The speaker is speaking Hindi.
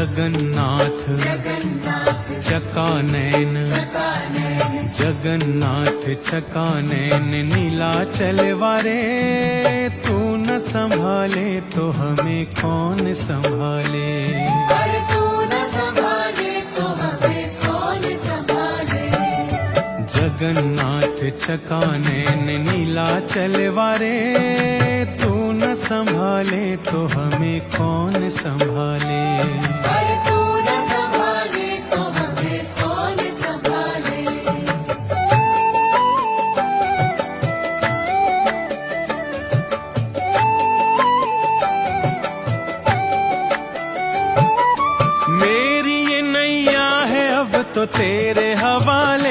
जगन्नाथ चकानैन जगन्नाथ चकानैन नीलाचल वारे, तू न संभाले तो हमें कौन संभाले। अरे तू न संभाले तो हमें कौन संभाले। जगन्नाथ चकानैन नीलाचल वारे, तू न संभाले तो हमें कौन संभाले। अरे तू न संभाले तो हमें कौन संभाले। मेरी ये नैया है अब तो तेरे हवाले,